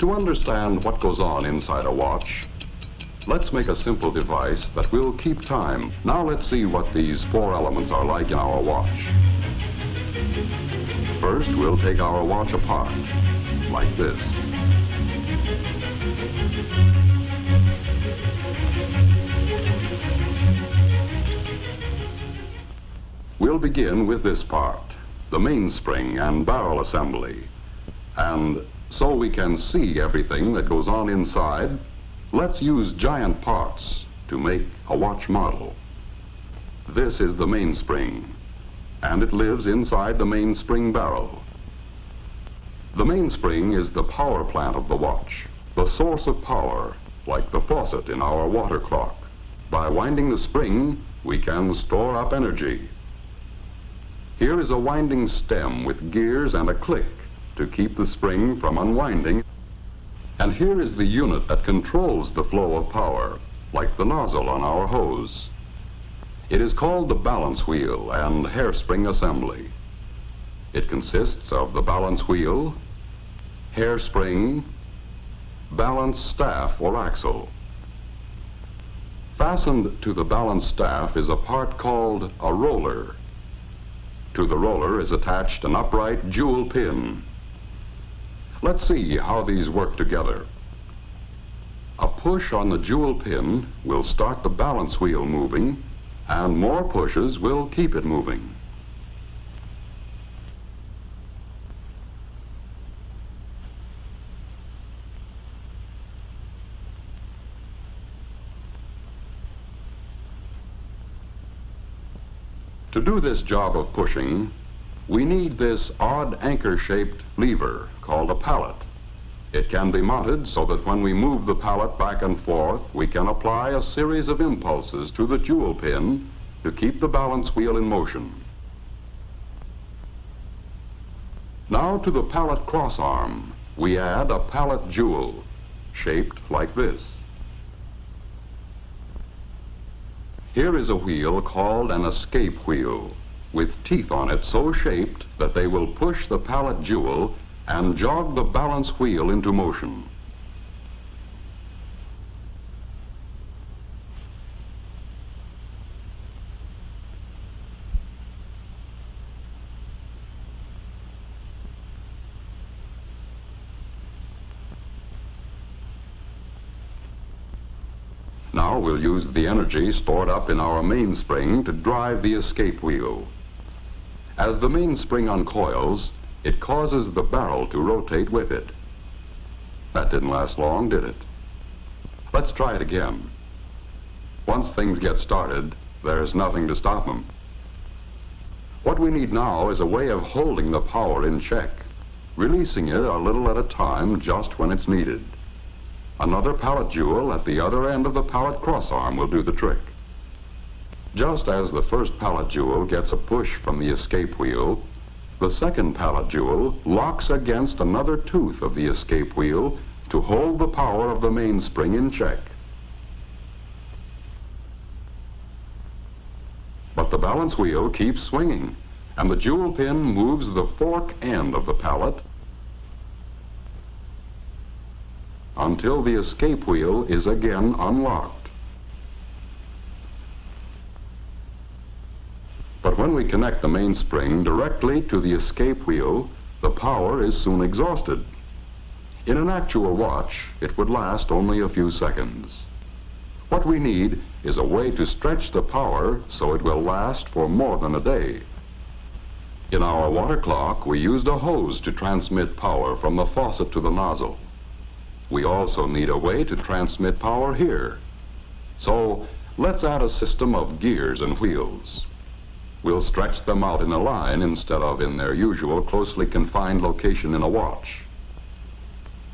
To understand what goes on inside a watch, let's make a simple device that will keep time. Now let's see what these four elements are like in our watch. First, we'll take our watch apart, like this. We'll begin with this part, the mainspring and barrel assembly. And so we can see everything that goes on inside, let's use giant parts to make a watch model. This is the mainspring, and it lives inside the mainspring barrel. The mainspring is the power plant of the watch, the source of power, like the faucet in our water clock. By winding the spring, we can store up energy. Here is a winding stem with gears and a click to keep the spring from unwinding. And here is the unit that controls the flow of power, like the nozzle on our hose. It is called the balance wheel and hairspring assembly. It consists of the balance wheel, hairspring, balance staff or axle. Fastened to the balance staff is a part called a roller. To the roller is attached an upright jewel pin. Let's see how these work together. A push on the jewel pin will start the balance wheel moving, and more pushes will keep it moving. To do this job of pushing, we need this odd anchor-shaped lever called a pallet. It can be mounted so that when we move the pallet back and forth, we can apply a series of impulses to the jewel pin to keep the balance wheel in motion. Now to the pallet crossarm, we add a pallet jewel shaped like this. Here is a wheel called an escape wheel, with teeth on it so shaped that they will push the pallet jewel and jog the balance wheel into motion. Now we'll use the energy stored up in our mainspring to drive the escape wheel. As the mainspring uncoils, it causes the barrel to rotate with it. That didn't last long, did it? Let's try it again. Once things get started, there's nothing to stop them. What we need now is a way of holding the power in check, releasing it a little at a time just when it's needed. Another pallet jewel at the other end of the pallet crossarm will do the trick. Just as the first pallet jewel gets a push from the escape wheel, the second pallet jewel locks against another tooth of the escape wheel to hold the power of the mainspring in check. But the balance wheel keeps swinging, and the jewel pin moves the fork end of the pallet until the escape wheel is again unlocked. But when we connect the mainspring directly to the escape wheel, the power is soon exhausted. In an actual watch, it would last only a few seconds. What we need is a way to stretch the power so it will last for more than a day. In our water clock, we used a hose to transmit power from the faucet to the nozzle. We also need a way to transmit power here. So let's add a system of gears and wheels. We'll stretch them out in a line instead of in their usual closely confined location in a watch.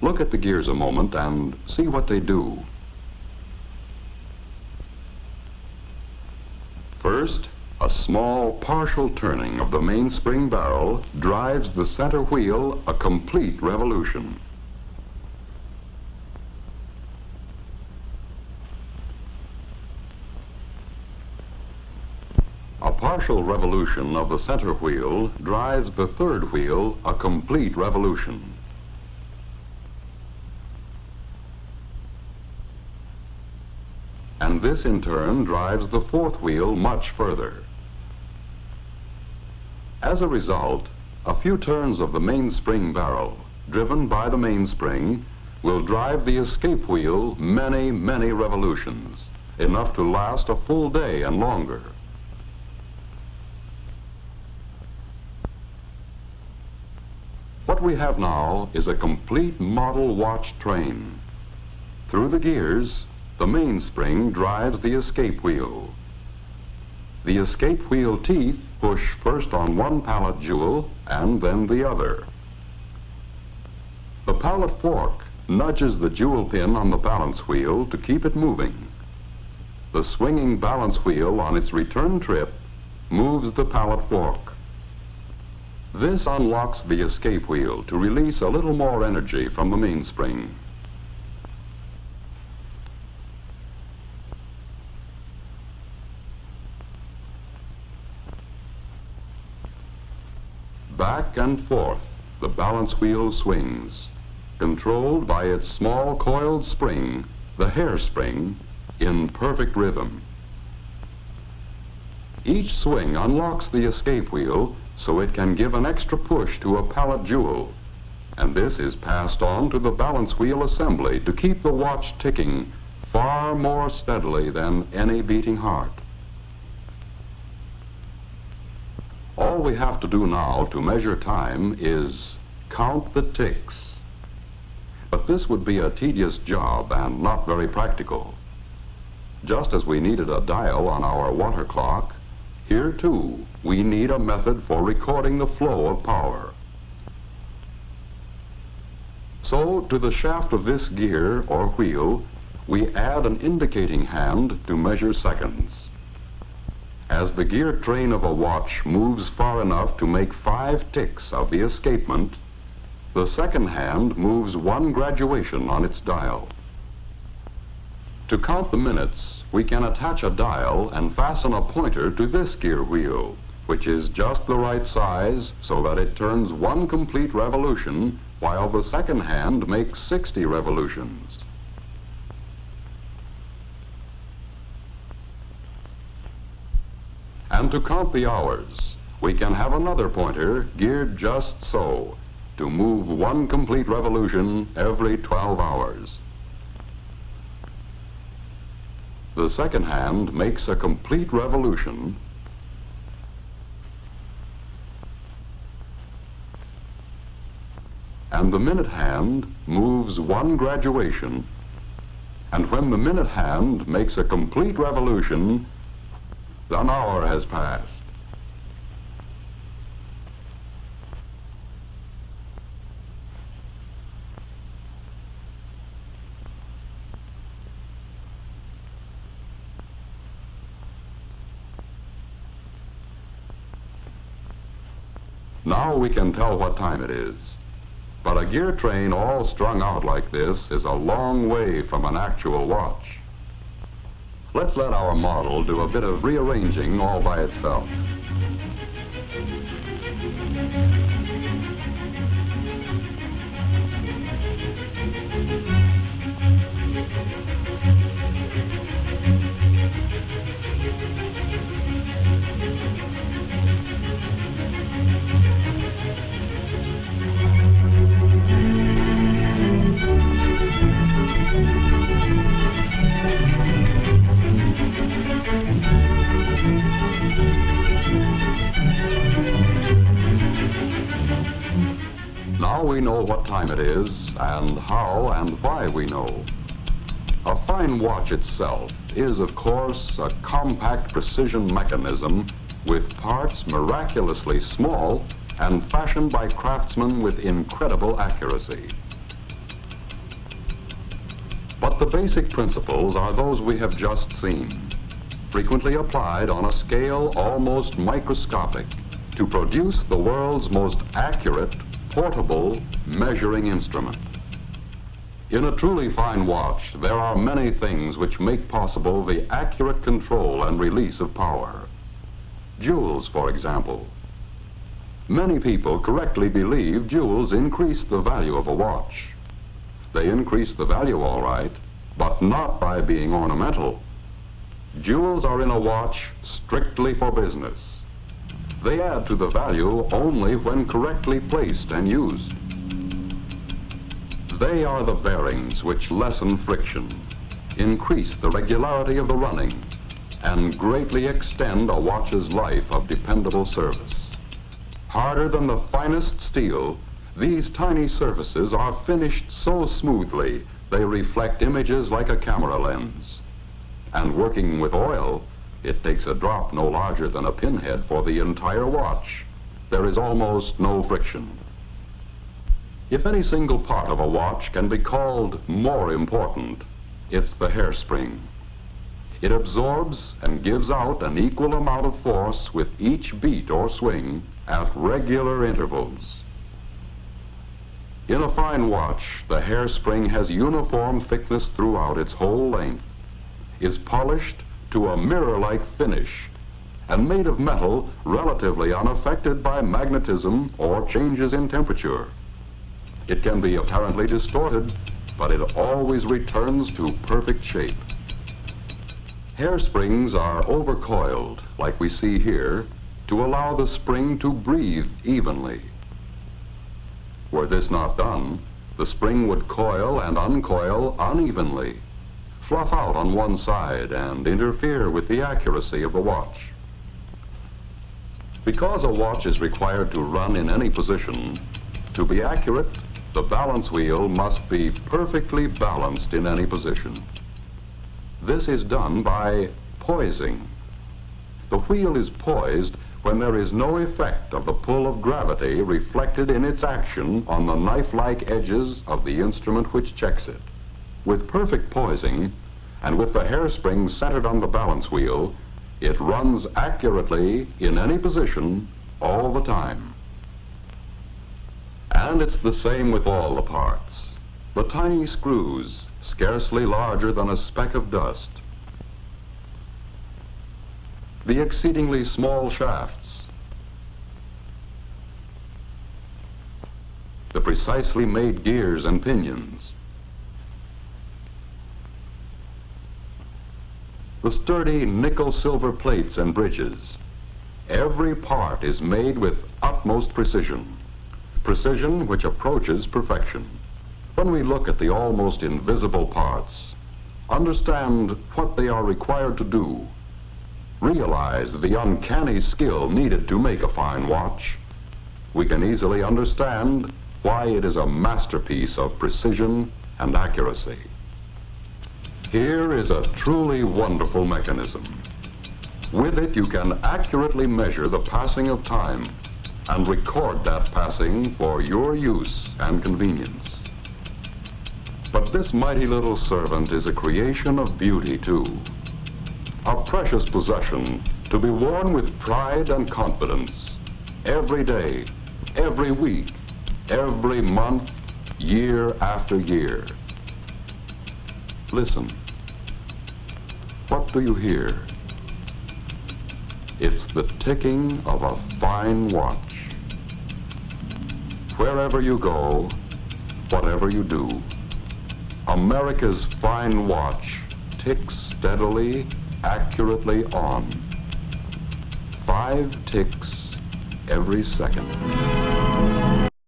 Look at the gears a moment and see what they do. First, a small partial turning of the mainspring barrel drives the center wheel a complete revolution. A partial revolution of the center wheel drives the third wheel a complete revolution. and this in turn drives the fourth wheel much further. As a result, a few turns of the mainspring barrel, driven by the mainspring, will drive the escape wheel many, many revolutions, enough to last a full day and longer. What we have now is a complete model watch train. Through the gears, the mainspring drives the escape wheel. The escape wheel teeth push first on one pallet jewel and then the other. The pallet fork nudges the jewel pin on the balance wheel to keep it moving. The swinging balance wheel on its return trip moves the pallet fork. This unlocks the escape wheel to release a little more energy from the mainspring. Back and forth, the balance wheel swings, controlled by its small coiled spring, the hairspring, in perfect rhythm. Each swing unlocks the escape wheel so it can give an extra push to a pallet jewel, and this is passed on to the balance wheel assembly to keep the watch ticking far more steadily than any beating heart. All we have to do now to measure time is count the ticks. But this would be a tedious job and not very practical. Just as we needed a dial on our water clock, here too we need a method for recording the flow of power. So to the shaft of this gear or wheel, we add an indicating hand to measure seconds. As the gear train of a watch moves far enough to make 5 ticks of the escapement, the second hand moves 1 graduation on its dial. To count the minutes, we can attach a dial and fasten a pointer to this gear wheel, which is just the right size so that it turns 1 complete revolution while the second hand makes 60 revolutions. And to count the hours, we can have another pointer geared just so, to move 1 complete revolution every 12 hours. The second hand makes a complete revolution and the minute hand moves 1 graduation, and when the minute hand makes a complete revolution, an hour has passed. Now we can tell what time it is. But a gear train all strung out like this is a long way from an actual watch. Let's let our model do a bit of rearranging all by itself. Now we know what time it is and how and why we know. A fine watch itself is, of course, a compact precision mechanism with parts miraculously small and fashioned by craftsmen with incredible accuracy. But the basic principles are those we have just seen, frequently applied on a scale almost microscopic to produce the world's most accurate, portable measuring instrument. In a truly fine watch, there are many things which make possible the accurate control and release of power. Jewels, for example. Many people correctly believe jewels increase the value of a watch. They increase the value all right, but not by being ornamental. Jewels are in a watch strictly for business. They add to the value only when correctly placed and used. They are the bearings which lessen friction, increase the regularity of the running, and greatly extend a watch's life of dependable service. Harder than the finest steel, these tiny surfaces are finished so smoothly they reflect images like a camera lens. And working with oil, it takes a drop no larger than a pinhead for the entire watch. There is almost no friction. If any single part of a watch can be called more important, it's the hairspring. It absorbs and gives out an equal amount of force with each beat or swing at regular intervals. In a fine watch, the hairspring has uniform thickness throughout its whole length, is polished to a mirror-like finish, and made of metal relatively unaffected by magnetism or changes in temperature. It can be apparently distorted, but it always returns to perfect shape. Hairsprings are overcoiled, like we see here, to allow the spring to breathe evenly. Were this not done, the spring would coil and uncoil unevenly, fluff out on one side, and interfere with the accuracy of the watch. Because a watch is required to run in any position, to be accurate, the balance wheel must be perfectly balanced in any position. This is done by poising. The wheel is poised when there is no effect of the pull of gravity reflected in its action on the knife-like edges of the instrument which checks it. With perfect poising, and with the hairspring centered on the balance wheel, it runs accurately in any position all the time. And it's the same with all the parts. The tiny screws, scarcely larger than a speck of dust. The exceedingly small shafts. The precisely made gears and pinions. The sturdy nickel-silver plates and bridges. Every part is made with utmost precision. Precision which approaches perfection. When we look at the almost invisible parts, understand what they are required to do, realize the uncanny skill needed to make a fine watch, we can easily understand why it is a masterpiece of precision and accuracy. Here is a truly wonderful mechanism. With it, you can accurately measure the passing of time and record that passing for your use and convenience. But this mighty little servant is a creation of beauty, too. A precious possession to be worn with pride and confidence every day, every week, every month, year after year. Listen. What do you hear? It's the ticking of a fine watch. Wherever you go, whatever you do, America's fine watch ticks steadily, accurately on. 5 ticks every second.